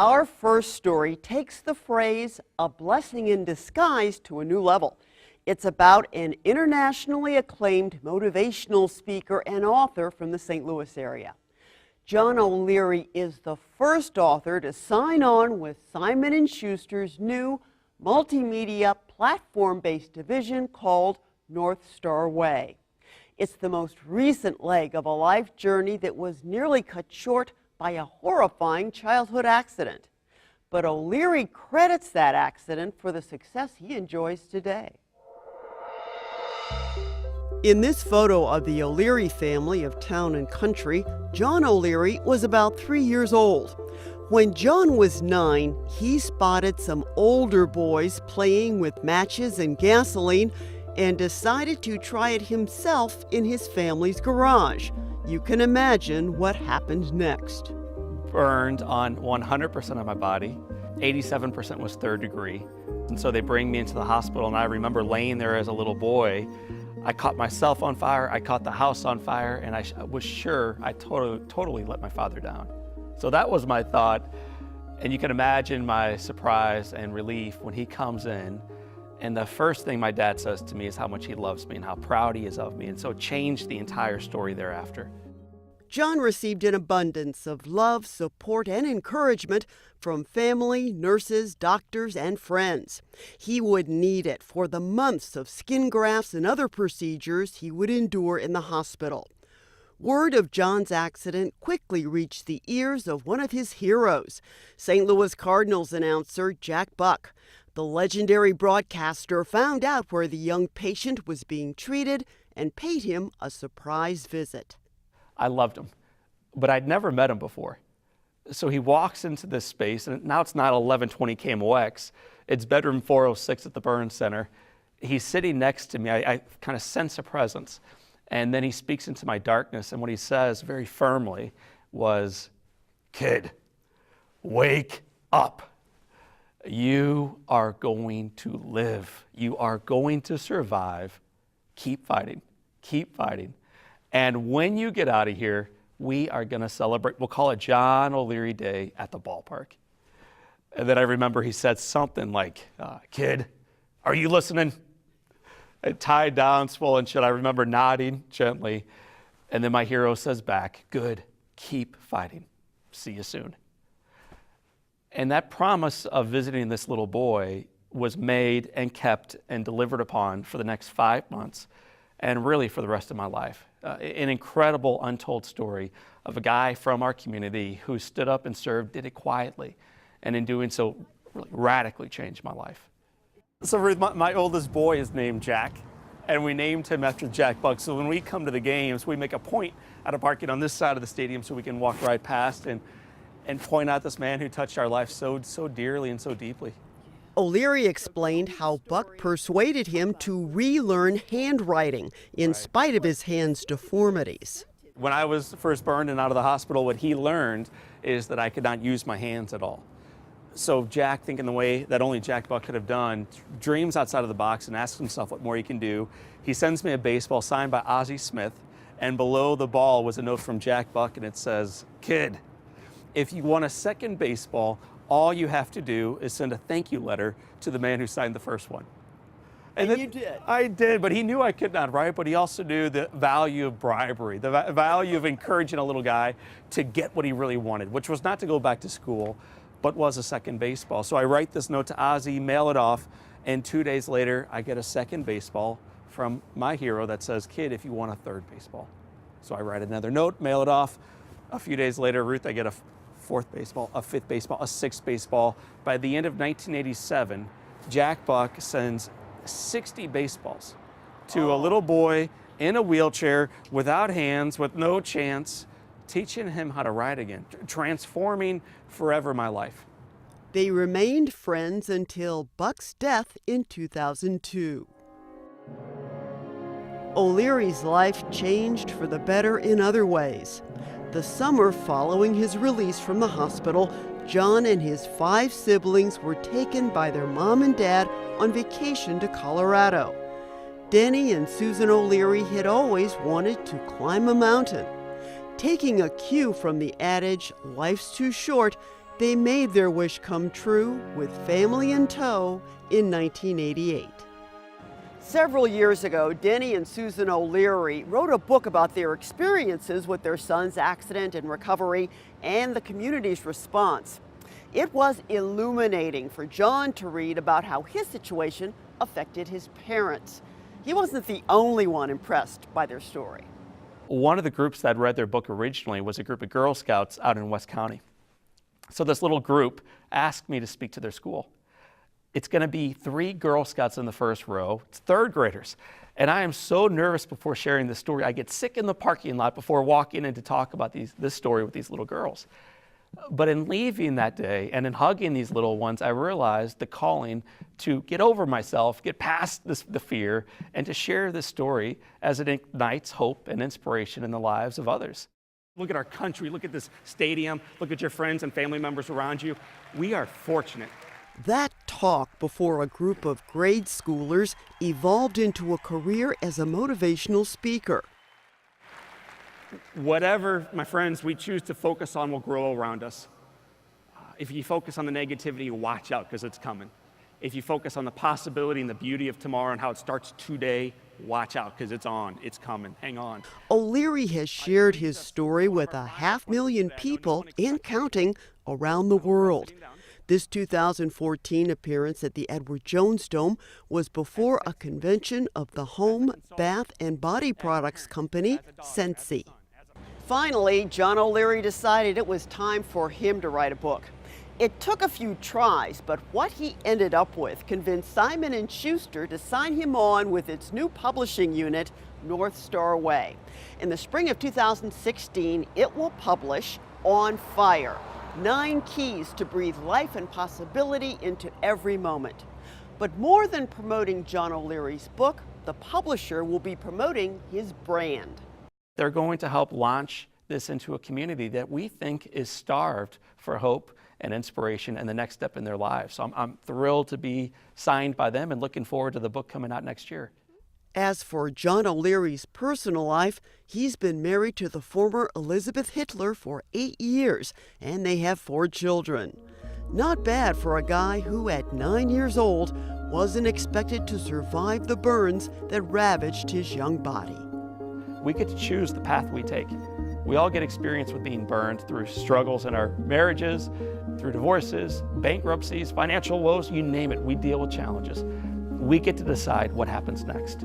Our first story takes the phrase, "a blessing in disguise," to a new level. It's about an internationally acclaimed motivational speaker and author from the St. Louis area. John O'Leary is the first author to sign on with Simon and Schuster's new multimedia platform-based division called North Star Way. It's the most recent leg of a life journey that was nearly cut short by a horrifying childhood accident. But O'Leary credits that accident for the success he enjoys today. In this photo of the O'Leary family of Town and Country, John O'Leary was about 3 years old. When John was 9, he spotted some older boys playing with matches and gasoline and decided to try it himself in his family's garage. You can imagine what happened next. Burned on 100% of my body. 87% was third degree. And so they bring me into the hospital, and I remember laying there as a little boy. I caught myself on fire, I caught the house on fire, and I was sure I totally let my father down. So that was my thought. And you can imagine my surprise and relief when he comes in. And the first thing my dad says to me is how much he loves me and how proud he is of me. And so it changed the entire story thereafter. John received an abundance of love, support, and encouragement from family, nurses, doctors, and friends. He would need it for the months of skin grafts and other procedures he would endure in the hospital. Word of John's accident quickly reached the ears of one of his heroes, St. Louis Cardinals announcer Jack Buck. The legendary broadcaster found out where the young patient was being treated and paid him a surprise visit. I loved him, but I'd never met him before. So he walks into this space, and now it's not 1120 KMOX, it's bedroom 406 at the Burn Center. He's sitting next to me. I kind of sense a presence. And then he speaks into my darkness, and what he says very firmly was, "Kid, wake up. You are going to live. You are going to survive. Keep fighting. Keep fighting. And when you get out of here, we are going to celebrate. We'll call it John O'Leary Day at the ballpark." And then I remember he said something like, "Kid, are you listening?" And tied down, swollen shut. I remember nodding gently. And then my hero says back, "Good. Keep fighting. See you soon." And that promise of visiting this little boy was made and kept and delivered upon for the next 5 months and really for the rest of my life. An incredible untold story of a guy from our community who stood up and served, did it quietly, and in doing so really radically changed my life. So Ruth, my oldest boy is named Jack, and we named him after Jack Buck. So when we come to the games, we make a point out of parking on this side of the stadium so we can walk right past and point out this man who touched our life so dearly and so deeply. O'Leary explained how Buck persuaded him to relearn handwriting in spite of his hand's deformities. When I was first burned and out of the hospital, what he learned is that I could not use my hands at all. So Jack, thinking the way that only Jack Buck could have done, dreams outside of the box and asks himself what more he can do. He sends me a baseball signed by Ozzie Smith, and below the ball was a note from Jack Buck, and it says, "Kid, if you want a second baseball, all you have to do is send a thank you letter to the man who signed the first one." And then, you did. I did, but he knew I could not write, but he also knew the value of bribery, the value of encouraging a little guy to get what he really wanted, which was not to go back to school, but was a second baseball. So I write this note to Ozzie, mail it off, and 2 days later, I get a second baseball from my hero that says, "Kid, if you want a third baseball." So I write another note, mail it off. A few days later, Ruth, I get a fourth baseball, a fifth baseball, a sixth baseball. By the end of 1987, Jack Buck sends 60 baseballs to a little boy in a wheelchair, without hands, with no chance, teaching him how to ride again, transforming forever my life. They remained friends until Buck's death in 2002. O'Leary's life changed for the better in other ways. The summer following his release from the hospital, John and his 5 siblings were taken by their mom and dad on vacation to Colorado. Denny and Susan O'Leary had always wanted to climb a mountain. Taking a cue from the adage, "life's too short," They made their wish come true with family in tow in 1988. Several years ago, Denny and Susan O'Leary wrote a book about their experiences with their son's accident and recovery and the community's response. It was illuminating for John to read about how his situation affected his parents. He wasn't the only one impressed by their story. One of the groups that read their book originally was a group of Girl Scouts out in West County. So this little group asked me to speak to their school. It's going to be 3 Girl Scouts in the first row. It's 3rd graders. And I am so nervous before sharing this story. I get sick in the parking lot before walking in to talk about this story with these little girls. But in leaving that day and in hugging these little ones, I realized the calling to get over myself, get past the fear, and to share this story as it ignites hope and inspiration in the lives of others. Look at our country, look at this stadium, look at your friends and family members around you. We are fortunate. That talk before a group of grade schoolers evolved into a career as a motivational speaker. Whatever, my friends, we choose to focus on will grow around us. If you focus on the negativity, watch out because it's coming. If you focus on the possibility and the beauty of tomorrow and how it starts today, watch out because it's on, it's coming, hang on. O'Leary has shared his story with 500,000 people and counting around the world. This 2014 appearance at the Edward Jones Dome was before a convention of the home, bath, and body products company, Scentsy. Finally, John O'Leary decided it was time for him to write a book. It took a few tries, but what he ended up with convinced Simon and Schuster to sign him on with its new publishing unit, North Star Way. In the spring of 2016, it will publish On Fire, 9 keys to breathe life and possibility into every moment. But more than promoting John O'Leary's book, the publisher will be promoting his brand. They're going to help launch this into a community that we think is starved for hope and inspiration and the next step in their lives. So I'm thrilled to be signed by them and looking forward to the book coming out next year. As for John O'Leary's personal life, he's been married to the former Elizabeth Hitler for 8 years, and they have 4 children. Not bad for a guy who, at 9 years old, wasn't expected to survive the burns that ravaged his young body. We get to choose the path we take. We all get experience with being burned through struggles in our marriages, through divorces, bankruptcies, financial woes, you name it, we deal with challenges. We get to decide what happens next.